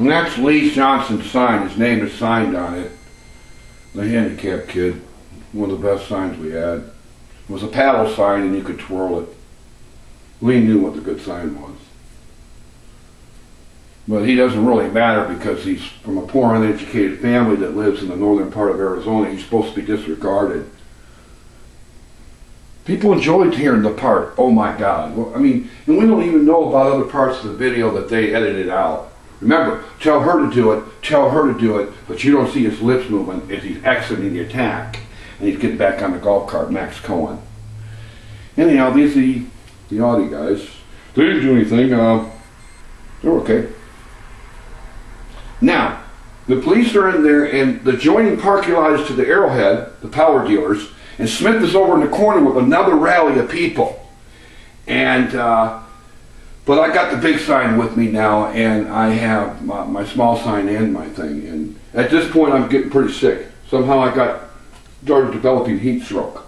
And that's Lee Johnson's sign. His name is signed on it. The Handicap kid. One of the best signs we had. It was a paddle sign and you could twirl it. Lee knew what the good sign was. But he doesn't really matter because he's from a poor, uneducated family that lives in the northern part of Arizona. He's supposed to be disregarded. People enjoyed hearing the part, oh my God. Well, I mean, and we don't even know about other parts of the video that they edited out. Remember, tell her to do it, but you don't see his lips moving as he's exiting the attack. And he's getting back on the golf cart, Max Cohen. Anyhow, these are the Audi guys. They didn't do anything. They're okay. Now, the police are in there, and the adjoining parking lot is to the Arrowhead, the power dealers, and Smith is over in the corner with another rally of people. And, but I got the big sign with me now, and I have my small sign and my thing. And at this point, I'm getting pretty sick. Somehow I started developing heat stroke.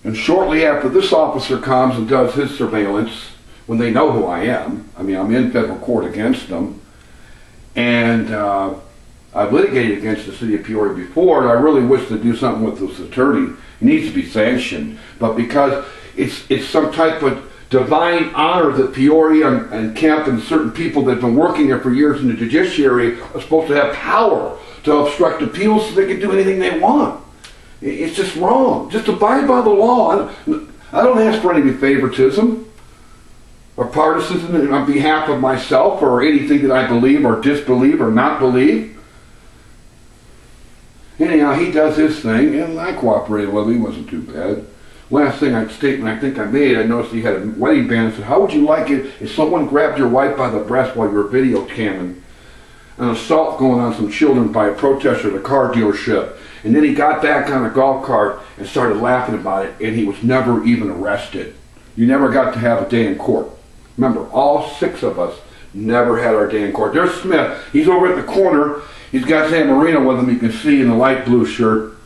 And shortly after this officer comes and does his surveillance, when they know who I am, I mean, I'm in federal court against them, and I've litigated against the city of Peoria before, and I really wish to do something with this attorney. He needs to be sanctioned, but because it's some type of divine honor that Peoria and Kemp and certain people that have been working there for years in the judiciary are supposed to have power to obstruct appeals so they can do anything they want. It's just wrong. Just abide by the law. I don't ask for any favoritism or partisanship on behalf of myself or anything that I believe or disbelieve or not believe. Anyhow, he does his thing, and I cooperated with him. He wasn't too bad. Last statement I think I made, I noticed he had a wedding band. I said, how would you like it if someone grabbed your wife by the breast while you were video camming an assault going on some children by a protester at a car dealership? And then he got back on a golf cart and started laughing about it, and he was never even arrested. You never got to have a day in court. Remember, all 6 of us never had our day in court. There's Smith. He's over at the corner. He's got San Marino with him, you can see, in the light blue shirt.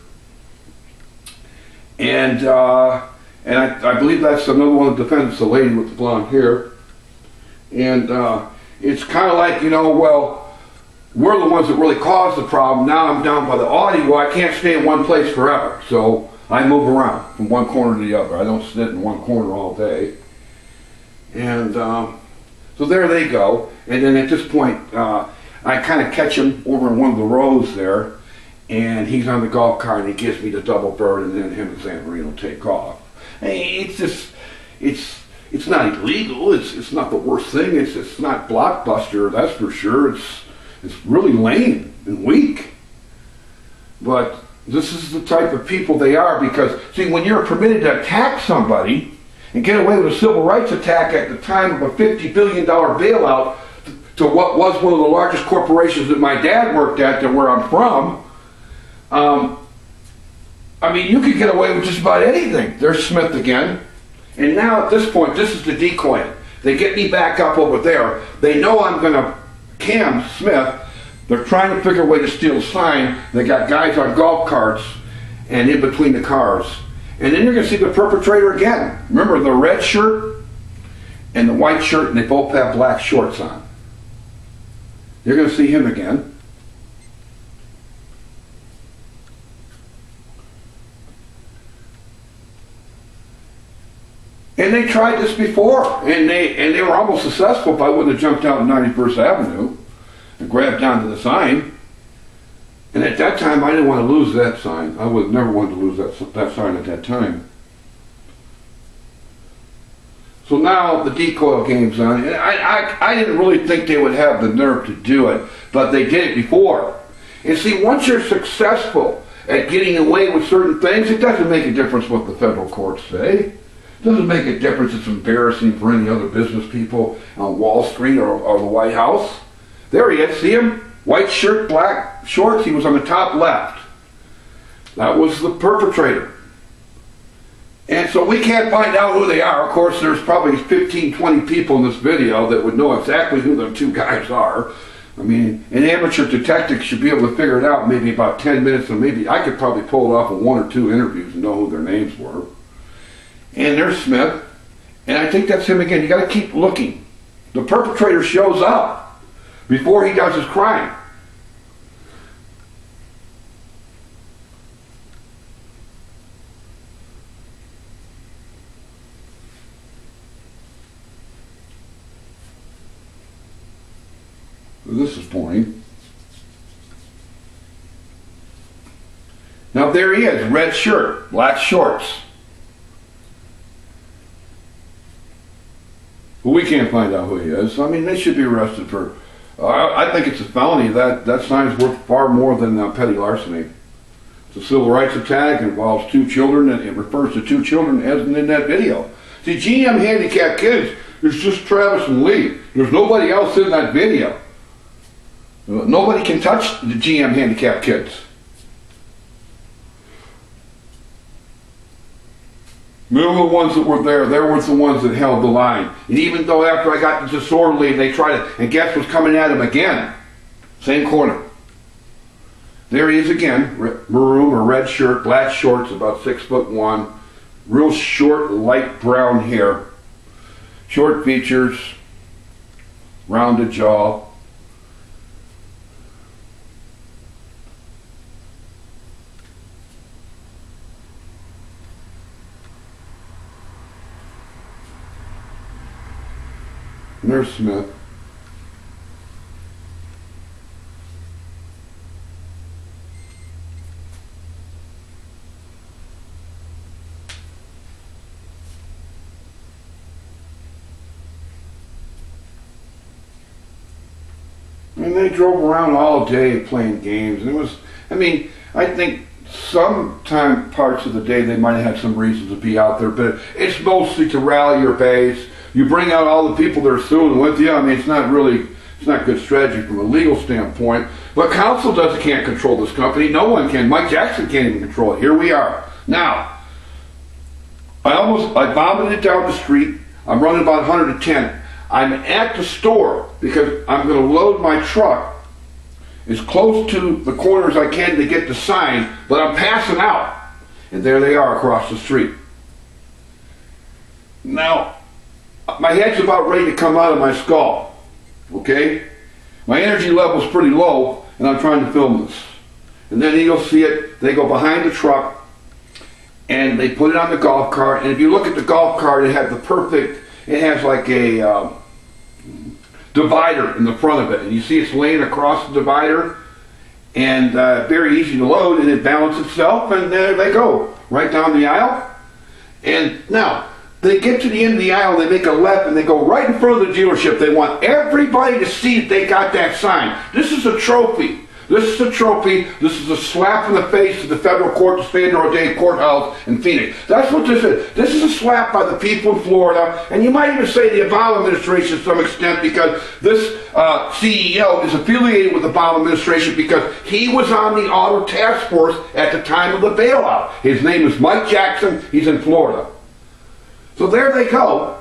And I believe that's another one of the defendants, the lady with the blonde hair. And it's kind of like, you know, well, we're the ones that really caused the problem. Now I'm down by the Audi. Well, I can't stay in one place forever. So I move around from one corner to the other. I don't sit in one corner all day. And so there they go. And then at this point, I kind of catch him over in one of the rows there. And he's on the golf cart and he gives me the double bird, and then him and San Marino take off. Hey, it's just, it's not illegal. It's not the worst thing. It's not blockbuster, that's for sure. It's really lame and weak. But this is the type of people they are, because, see, when you're permitted to attack somebody and get away with a civil rights attack at the time of a $50 billion bailout to what was one of the largest corporations that my dad worked at, to where I'm from, I mean, you could get away with just about anything. There's Smith again. And now at this point, this is the decoy. They get me back up over there. They know I'm going to cam Smith. They're trying to figure a way to steal the sign. They got guys on golf carts and in between the cars. And then you're going to see the perpetrator again. Remember the red shirt and the white shirt, and they both have black shorts on. You're going to see him again. And they tried this before, and they were almost successful. If I wouldn't have jumped out on 91st Avenue and grabbed onto the sign. And at that time, I didn't want to lose that sign. I would have never wanted to lose that sign at that time. So now the decoy game's on. And I didn't really think they would have the nerve to do it, but they did it before. And see, once you're successful at getting away with certain things, it doesn't make a difference what the federal courts say. It doesn't make a difference. It's embarrassing for any other business people on Wall Street or the White House. There he is. See him? White shirt, black shorts. He was on the top left. That was the perpetrator. And so we can't find out who they are. Of course, there's probably 15, 20 people in this video that would know exactly who the 2 guys are. I mean, an amateur detective should be able to figure it out in maybe about 10 minutes, and maybe I could probably pull it off in 1 or 2 interviews and know who their names were. And there's Smith, and I think that's him again. You got to keep looking. The perpetrator shows up. before he does his crime. This is pointing. Now there he is, red shirt, black shorts. Well, we can't find out who he is. I mean, they should be arrested for, I think it's a felony. That sign is worth far more than petty larceny. It's a civil rights attack, it involves 2 children, and it refers to 2 children as in that video. See, GM Handicap Kids, there's just Travis and Lee. There's nobody else in that video. Nobody can touch the GM Handicap Kids. Remember the ones that were there, they were the ones that held the line. And even though after I got disorderly, they tried to, and guess what's coming at him again? Same corner. There he is again, maroon or red shirt, black shorts, about 6'1", real short, light brown hair, short features, rounded jaw. There's Smith. And they drove around all day playing games. And it was, I mean, I think sometime parts of the day they might have had some reason to be out there, but it's mostly to rally your base. You bring out all the people that are suing with you. I mean, it's not good strategy from a legal standpoint. But counsel can't control this company. No one can. Mike Jackson can't even control it. Here we are. Now, I vomited down the street. I'm running about 110. I'm at the store because I'm going to load my truck as close to the corner as I can to get the sign, but I'm passing out. And there they are across the street. Now, my head's about ready to come out of my skull, okay? My energy level's pretty low, and I'm trying to film this. And then you'll see it, they go behind the truck, and they put it on the golf cart, and if you look at the golf cart, it has like a divider in the front of it, and you see it's laying across the divider, and very easy to load, and it balances itself, and there they go, right down the aisle. And now, they get to the end of the aisle, they make a left, and they go right in front of the dealership. They want everybody to see that they got that sign. This is a trophy. This is a trophy. This is a slap in the face to the federal court, the Sandra O'Day courthouse in Phoenix. That's what this is. This is a slap by the people in Florida, and you might even say the Obama administration to some extent, because this CEO is affiliated with the Obama administration because he was on the auto task force at the time of the bailout. His name is Mike Jackson. He's in Florida. So there they go,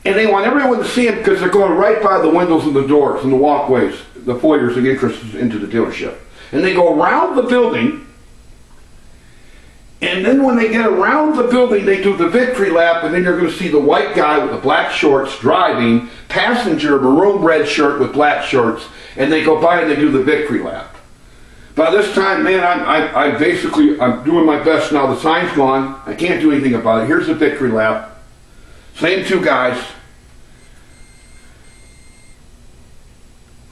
and they want everyone to see him because they're going right by the windows and the doors and the walkways, the foyers and entrances into the dealership. And they go around the building, and then when they get around the building, they do the victory lap, and then you're going to see the white guy with the black shorts driving, passenger, maroon red shirt with black shorts, and they go by and they do the victory lap. By this time, man, I'm doing my best now. The sign's gone. I can't do anything about it. Here's the victory lap. Same 2 guys.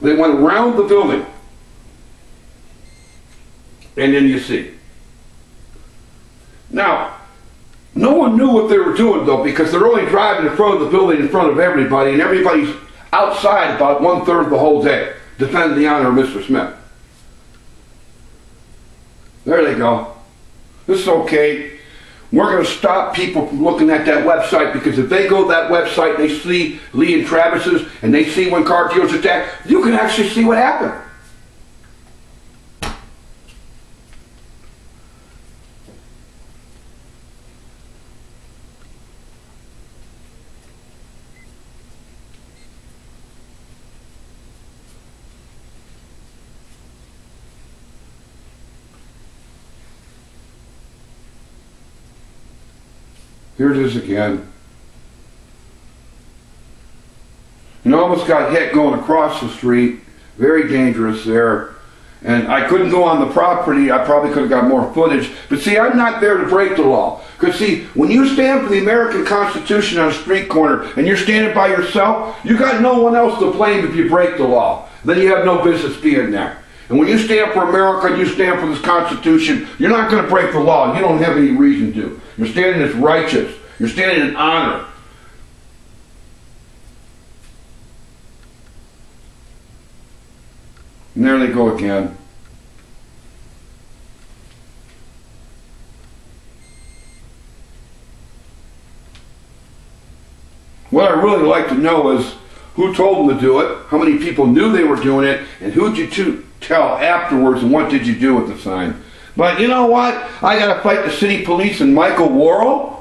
They went around the building. And then you see. Now, no one knew what they were doing, though, because they're only driving in front of the building in front of everybody, and everybody's outside about 1/3 of the whole day, defending the honor of Mr. Smith. There they go. This is okay. We're going to stop people from looking at that website, because if they go to that website and they see Lee and Travis's and they see when car dealers attack, you can actually see what happened. Here it is again. And almost got hit going across the street. Very dangerous there. And I couldn't go on the property. I probably could have got more footage. But see, I'm not there to break the law. Because see, when you stand for the American Constitution on a street corner and you're standing by yourself, you got no one else to blame if you break the law. Then you have no business being there. And when you stand for America and you stand for this Constitution, you're not going to break the law. You don't have any reason to. You're standing as righteous. You're standing in honor. And there they go again. What I'd really like to know is who told them to do it, how many people knew they were doing it, and who did you tell afterwards, and what did you do with the sign? But you know what? I got to fight the city police and Michael Worrell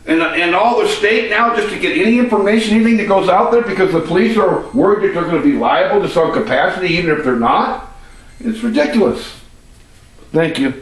and all the state now just to get any information, anything that goes out there, because the police are worried that they're going to be liable to some capacity even if they're not. It's ridiculous. Thank you.